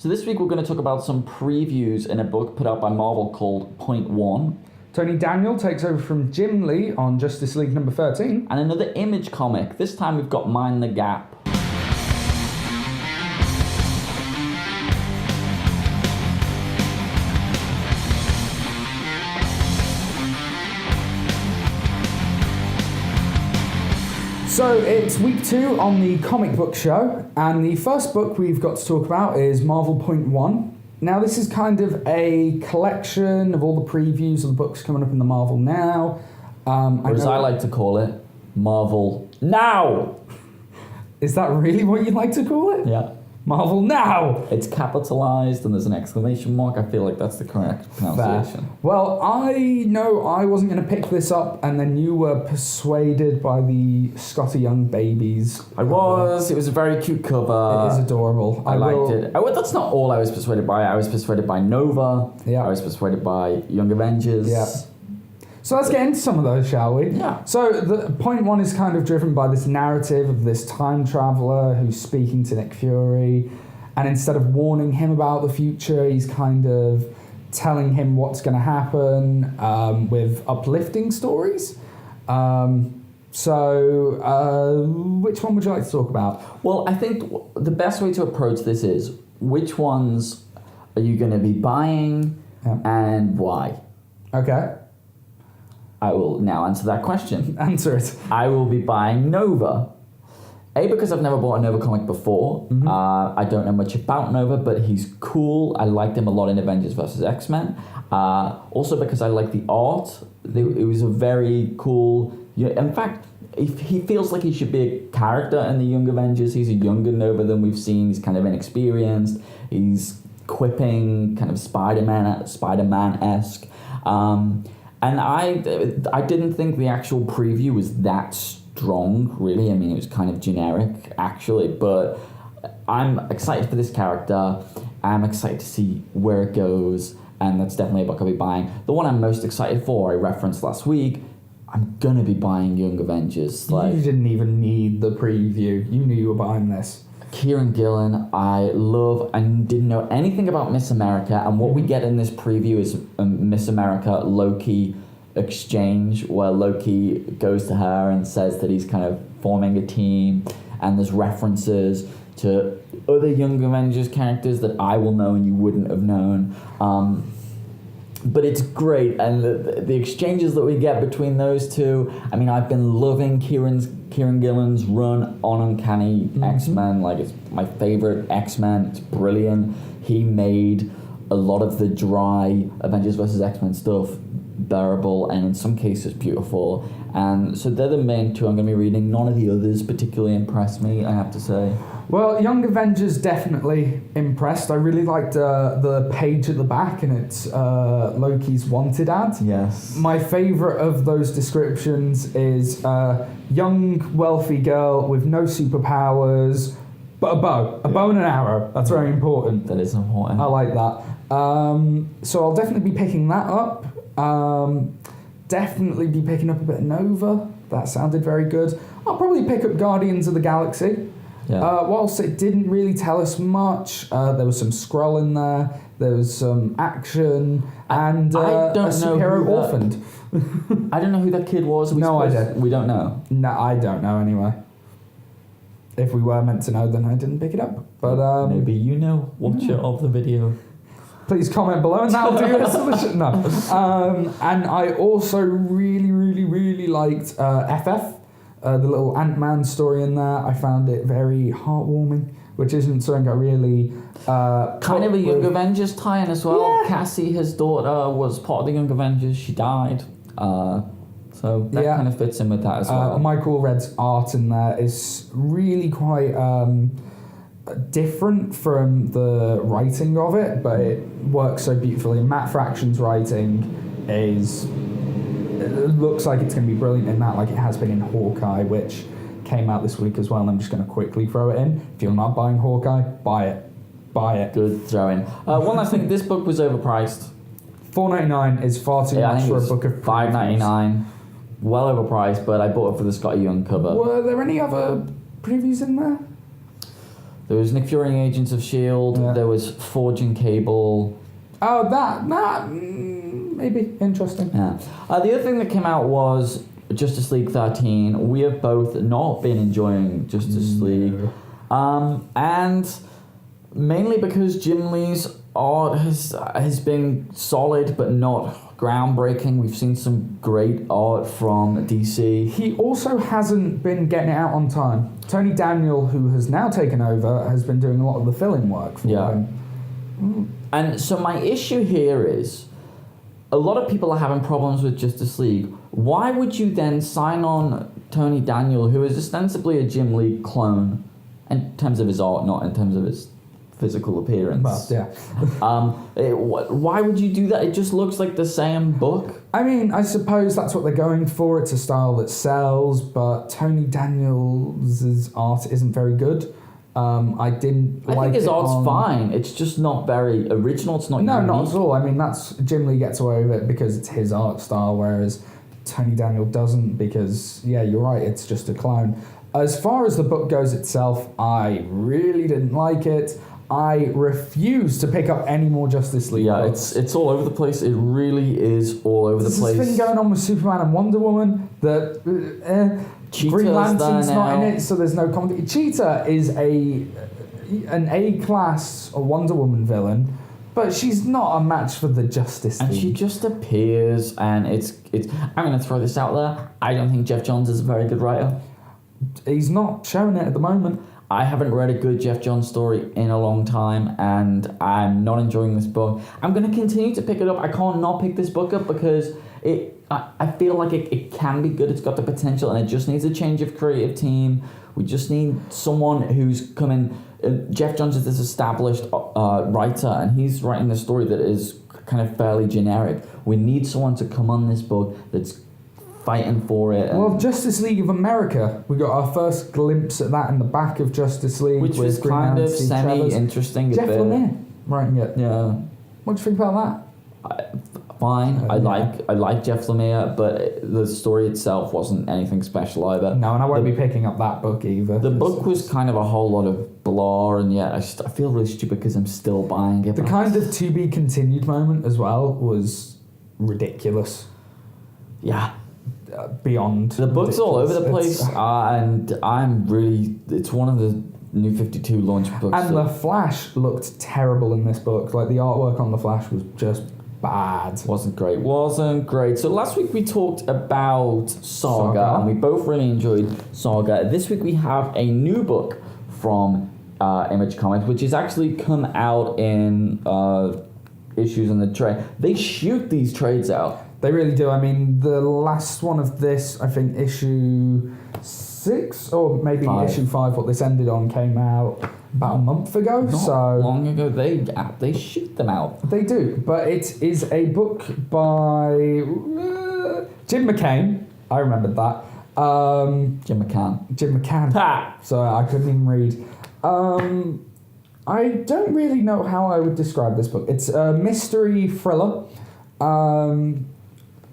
So this week we're going to talk about some previews in a book put out by Marvel called Point One. Tony Daniel takes over from Jim Lee on Justice League number 13. And another Image comic. This time we've got Mind the Gap. So it's week 2 on the comic book show, and the first book we've got to talk about is Marvel Point One. Now this is kind of a collection of all the previews of the books coming up in the Marvel Now. Or as I like to call it, Marvel Now! Is that really what you'd like to call it? Yeah. Marvel Now! It's capitalized and there's an exclamation mark. I feel like that's the correct pronunciation. Fair. Well, I know I wasn't going to pick this up, and then you were persuaded by the Scotty Young babies. I was. It was a very cute cover. It is adorable. I liked it. Oh, that's not all I was persuaded by. I was persuaded by Nova. Yeah. I was persuaded by Young Avengers. Yeah. So let's get into some of those, shall we? Yeah. So the Point One is kind of driven by this narrative of this time traveler who's speaking to Nick Fury, and instead of warning him about the future, he's kind of telling him what's going to happen with uplifting stories. Which one would you like to talk about? Well, I think the best way to approach this is, which ones are you going to be buying and why? Okay. I will now answer that question. Answer it. I will be buying Nova. A, because I've never bought a Nova comic before. Mm-hmm. I don't know much about Nova, but he's cool. I liked him a lot in Avengers vs. X-Men. Also because I like the art. It was a very cool... In fact, he feels like he should be a character in the Young Avengers. He's a younger Nova than we've seen. He's kind of inexperienced. He's quipping, kind of Spider-Man-esque. And I didn't think the actual preview was that strong, really. I mean, it was kind of generic, actually. But I'm excited for this character. I'm excited to see where it goes. And that's definitely a book I'll be buying. The one I'm most excited for, I referenced last week, I'm going to be buying Young Avengers. You didn't even need the preview. You knew you were buying this. Kieran Gillen, I love, and didn't know anything about Miss America, and what we get in this preview is a Miss America Loki exchange, where Loki goes to her and says that he's kind of forming a team, and there's references to other Young Avengers characters that I will know and you wouldn't have known. But it's great, and the exchanges that we get between those two. I mean, I've been loving Kieran Gillen's run on Uncanny X-Men. Like, it's my favorite X-Men. It's brilliant. He made a lot of the dry Avengers vs. X-Men stuff bearable and in some cases beautiful. And so they're the main two I'm going to be reading. None of the others particularly impressed me, I have to say. Well, Young Avengers definitely impressed. I really liked the page at the back, and it's Loki's wanted ad. Yes. My favourite of those descriptions is young, wealthy girl with no superpowers, but a bow and an arrow. That's very important. That is important. I like that. So I'll definitely be picking that up. Definitely be picking up a bit of Nova. That sounded very good. I'll probably pick up Guardians of the Galaxy. Yeah. Whilst it didn't really tell us much, there was some Skrull in there, there was some action, and I don't a superhero know orphaned. I don't know who that kid was. No idea. We don't know. No, I don't know anyway. If we were meant to know, then I didn't pick it up. But maybe you know. Watch it of the video. Please comment below and that'll do your solution. No. And I also really liked FF. The little Ant-Man story in there. I found it very heartwarming, which isn't something I really... kind of a Young Avengers tie-in as well. Yeah. Cassie, his daughter, was part of the Young Avengers. She died. So that kind of fits in with that as well. Michael Red's art in there is really quite different from the writing of it, but it works so beautifully. Matt Fraction's writing is... It looks like it's going to be brilliant in that, like it has been in Hawkeye, which came out this week as well, and I'm just going to quickly throw it in. If you're not buying Hawkeye, buy it. Buy it. Good throw in. One last thing, this book was overpriced. $4.99 is far too much for a book of $5.99. Well overpriced, but I bought it for the Scotty Young cover. Were there any other previews in there? There was Nick Fury in Agents of S.H.I.E.L.D. Yeah. There was Forging Cable. Oh, that maybe interesting. Yeah. The other thing that came out was Justice League 13. We have both not been enjoying Justice League. And mainly because Jim Lee's art has been solid but not groundbreaking. We've seen some great art from DC. He also hasn't been getting it out on time. Tony Daniel, who has now taken over, has been doing a lot of the fill-in work for him. And so my issue here is, a lot of people are having problems with Justice League. Why would you then sign on Tony Daniel, who is ostensibly a Jim Lee clone, in terms of his art, not in terms of his physical appearance? Well, yeah. Why would you do that? It just looks like the same book. I mean, I suppose that's what they're going for. It's a style that sells, but Tony Daniels' art isn't very good. I think his art's fine. It's just not very original. It's not No, unique. not at all. I mean, that's Jim Lee gets away with it because it's his art style, whereas Tony Daniel doesn't because, yeah, you're right, it's just a clone. As far as the book goes itself, I really didn't like it. I refuse to pick up any more Justice League Yeah, books. it's all over the place. It really is all over the place. There's this thing going on with Superman and Wonder Woman that Cheetah's Green Lantern's there not in now. it, so there's no comedy. Cheetah is an A-class Wonder Woman villain, but she's not a match for the Justice League. And she just appears, and it's. I'm going to throw this out there. I don't think Jeff Johns is a very good writer. He's not showing it at the moment. I haven't read a good Jeff Johns story in a long time, and I'm not enjoying this book. I'm going to continue to pick it up. I can't not pick this book up because I feel like it can be good. It's got the potential, and it just needs a change of creative team. We just need someone who's coming. Jeff Johns is this established writer, and he's writing this story that is kind of fairly generic. We need someone to come on this book that's fighting for it. Well, Justice League of America, we got our first glimpse at that in the back of Justice League, which was with Green kind of Lantern, Steve Trevor. semi-interesting. Jeff Lemire writing it. Yeah. What do you think about Fine. I yeah. like Jeff Lemire, but the story itself wasn't anything special either. that? No, and I won't be picking up that book either. The book was kind of a whole lot of blah, and yet I feel really stupid because I'm still buying it. The kind of to be continued moment as well was ridiculous. Yeah. Beyond. The book's all over the ridiculous. place, and I'm really. It's one of the New 52 launch books. And the Flash looked terrible in this book. Like, the artwork on the Flash was just bad. Wasn't great. So last week we talked about Saga, and we both really enjoyed Saga. This week we have a new book from Image Comics, which has actually come out in issues in the trade. They shoot these trades out. They really do. I mean, the last one of this, I think issue 6 or maybe 5. issue 5, what this ended on, came out about a month ago. Not so long ago, they shoot them out. They do, but it is a book by Jim McCain. I remembered that. Jim McCann. Jim McCann. Ha! So I couldn't even read. I don't really know how I would describe this book. It's a mystery thriller.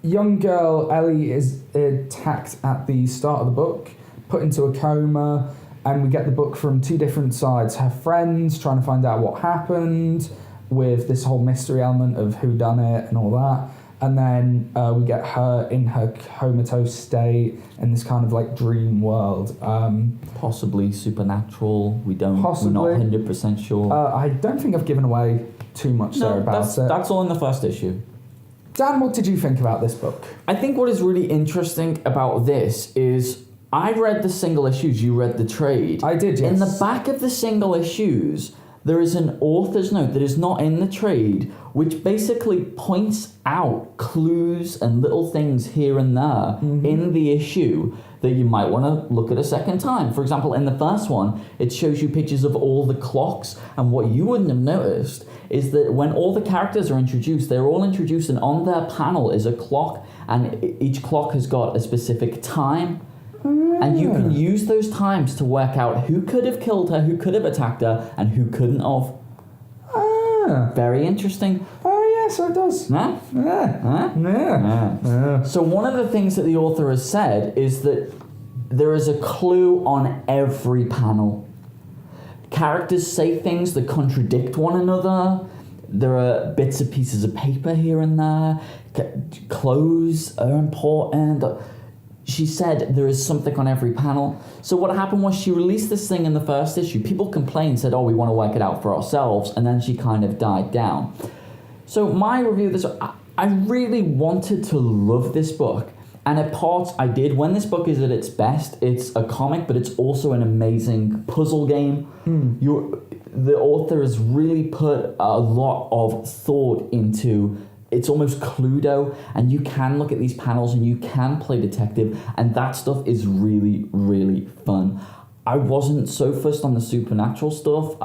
Young girl Ellie is attacked at the start of the book, put into a coma, and we get the book from two different sides. Her friends trying to find out what happened, with this whole mystery element of who done it and all that. And then we get her in her comatose state in this kind of like dream world. Possibly supernatural. We're not Possibly. 100% sure. I don't think I've given away too much there about it. That's all in the first issue. Dan, what did you think about this book? I think what is really interesting about this is I read the single issues, you read the trade. I did, yes. In the back of the single issues, there is an author's note that is not in the trade, which basically points out clues and little things here and there in the issue that you might want to look at a second time. For example, in the first one, it shows you pictures of all the clocks, and what you wouldn't have noticed is that when all the characters are introduced, they're all introduced, and on their panel is a clock, and each clock has got a specific time. And you can use those times to work out who could have killed her, who could have attacked her, and who couldn't have. Very interesting. Oh, yes, it does. Huh? Yeah. Huh? Yeah. So one of the things that the author has said is that there is a clue on every panel. characters say things that contradict one another. There are bits and pieces of paper here and there. Clothes are important. She said there is something on every panel. So what happened was she released this thing in the first issue. People complained, said, oh, we want to work it out for ourselves. And then she kind of died down. So my review of this, I really wanted to love this book. And at parts I did. When this book is at its best, it's a comic, but it's also an amazing puzzle game. The author has really put a lot of thought into. It's almost Cluedo, and you can look at these panels and you can play detective, and that stuff is really, really fun. I wasn't so fussed on the supernatural stuff.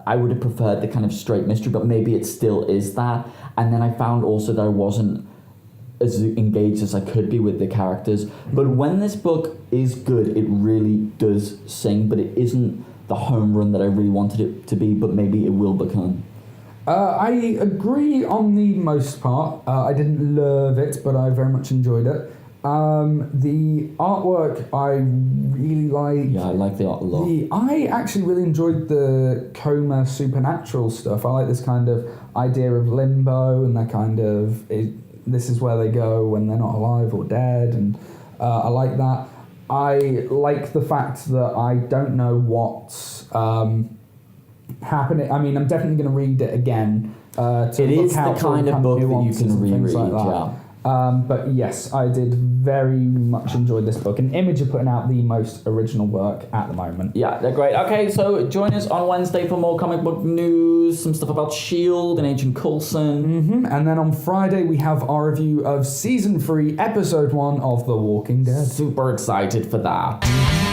I would have preferred the kind of straight mystery, but maybe it still is that. And then I found also that I wasn't as engaged as I could be with the characters. But when this book is good, it really does sing, but it isn't the home run that I really wanted it to be, but maybe it will become. I agree on the most part. I didn't love it, but I very much enjoyed it. The artwork I really like. Yeah, I like the art a lot. I actually really enjoyed the coma supernatural stuff. I like this kind of idea of limbo and that kind of this is where they go when they're not alive or dead, and I like that. I like the fact that I don't know what's happening. I mean, I'm definitely going to read it again. It is the kind of book that you can reread, yeah. But yes, I did very much enjoy this book. And Image are putting out the most original work at the moment. Yeah, they're great. Okay, so join us on Wednesday for more comic book news, some stuff about S.H.I.E.L.D. and Agent Coulson. And then on Friday, we have our review of Season 3, Episode 1 of The Walking Dead. Super excited for that.